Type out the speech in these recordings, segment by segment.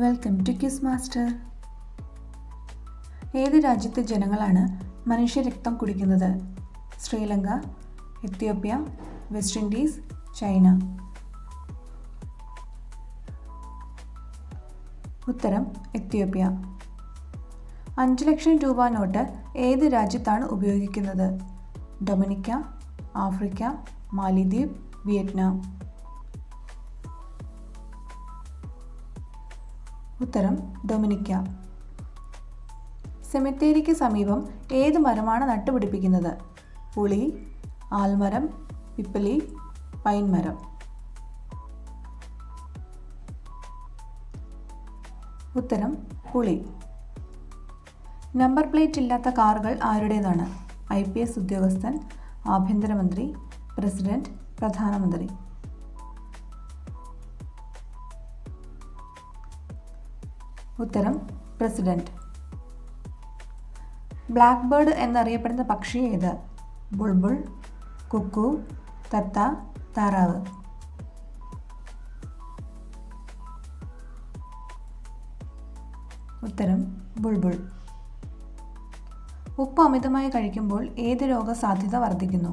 Welcome to quiz master. ഏത് രാജ്യത്തെ ജനങ്ങളാണ് മനുഷ്യരക്തം കുടിക്കുന്നത്? Sri Lanka, Ethiopia, west Indies, China. ഉത്തരം എത്യോപ്യ. 5 ലക്ഷം രൂപ നോട്ട് ഏത് രാജ്യത്താണ് ഉപയോഗിക്കുന്നത്? ഡൊമിനിക്ക, ആഫ്രിക്ക, മാലിദ്വീപ്, വിയറ്റ്നാം. ഉത്തരം ഡൊമിനിക്ക. സെമിത്തേരിക്ക് സമീപം ഏത് മരമാണ് നട്ടുപിടിപ്പിക്കുന്നത്? പുളി, ആൽമരം, പിപ്പലി, പൈൻ മരം. ഉത്തരം പുളി. നമ്പർ പ്ലേറ്റ് ഇല്ലാത്ത കാറുകൾ ആരുടേതാണ്? IPS ഉദ്യോഗസ്ഥൻ, ആഭ്യന്തരമന്ത്രി, പ്രസിഡന്റ്, പ്രധാനമന്ത്രി. ഉത്തരം പ്രസിഡന്റ്. ബ്ലാക്ക് ബേർഡ് എന്നറിയപ്പെടുന്ന പക്ഷി ഏത്? ബുൾബുൾ, കുക്കു, തത്ത, താറാവ്. ഉത്തരം ബുൾബുൾ. ഉപ്പ് അമിതമായി കഴിക്കുമ്പോൾ ഏത് രോഗസാധ്യത വർദ്ധിക്കുന്നു?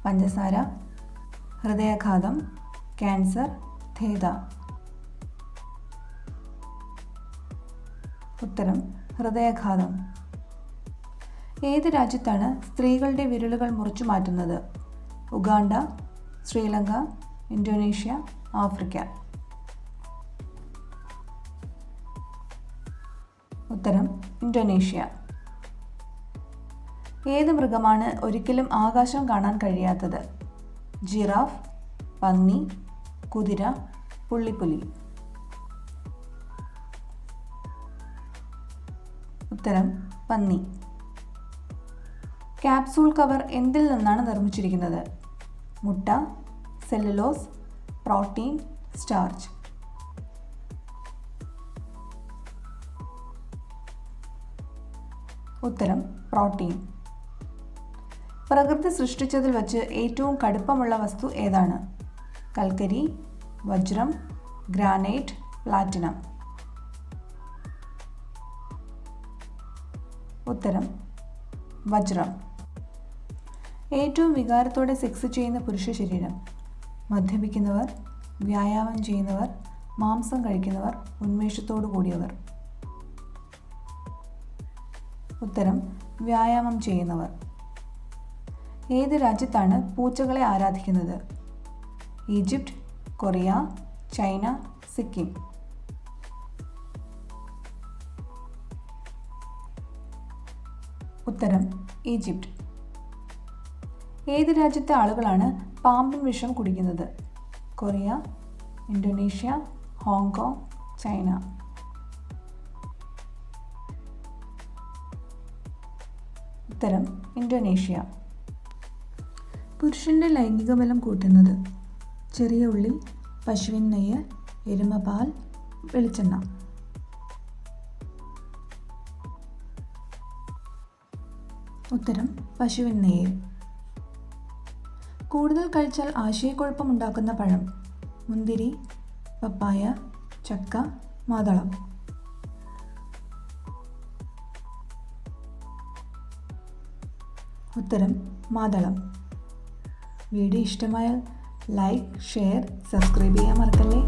പഞ്ചസാര, ഹൃദയാഘാതം, ക്യാൻസർ, ധേദ. ഉത്തരം ഹൃദയാഘാതം. ഏത് രാജ്യത്താണ് സ്ത്രീകളുടെ വിരലുകൾ മുറിച്ചു മാറ്റുന്നത്? Uganda, Sri Lanka, Indonesia, Africa. ഉത്തരം ഇന്തോനേഷ്യ. ഏത് മൃഗമാണ് ഒരിക്കലും ആകാശം കാണാൻ കഴിയാത്തത്? ജിറാഫ്, പന്നി, കുതിര, പുള്ളിപ്പുലി. ഉത്തരം പന്നി. ക്യാപ്സൂൾ കവർ എന്തിൽ നിന്നാണ് നിർമ്മിച്ചിരിക്കുന്നത്? മുട്ട, സെല്ലുലോസ്, പ്രോട്ടീൻ, സ്റ്റാർച്ച്. ഉത്തരം പ്രോട്ടീൻ. പ്രകൃതി സൃഷ്ടിച്ചതിൽ വച്ച് ഏറ്റവും കടുപ്പമുള്ള വസ്തു ഏതാണ്? കൽക്കരി, വജ്രം, ഗ്രാനൈറ്റ്, പ്ലാറ്റിനം. ഉത്തരം വജ്രം. ഏറ്റവും വികാരത്തോടെ സെക്സ് ചെയ്യുന്ന പുരുഷ ശരീരം? മദ്യപിക്കുന്നവർ, വ്യായാമം ചെയ്യുന്നവർ, മാംസം കഴിക്കുന്നവർ, ഉന്മേഷത്തോടു കൂടിയവർ. ഉത്തരം വ്യായാമം ചെയ്യുന്നവർ. ഏത് രാജ്യത്താണ് പൂച്ചകളെ ആരാധിക്കുന്നത്? Egypt, Korea, China, Sikkim. ഉത്തരം ഈജിപ്റ്റ്. ഏത് രാജ്യത്തെ ആളുകളാണ് പാമ്പിൻ വിഷം കുടിക്കുന്നത്? Korea, Indonesia, Hong Kong, China. ഉത്തരം ഇന്തോനേഷ്യ. പുരുഷന്റെ ലൈംഗിക ബലം കൂട്ടുന്നത്? ചെറിയ ഉള്ളി, പശുവിൻ നെയ്യ്, എരുമപാൽ, വെളിച്ചെണ്ണ. ഉത്തരം പശുവിൻ നെയ്യ്. കൂടുതൽ കഴിച്ചാൽ ആശയക്കുഴപ്പമുണ്ടാക്കുന്ന പഴം? മുന്തിരി, പപ്പായ, ചക്ക, മാതളം. ഉത്തരം മാതളം. വീഡിയോ ഇഷ്ടമായാൽ ലൈക്ക്, ഷെയർ, സബ്സ്ക്രൈബ് ചെയ്യാൻ മറക്കല്ലേ.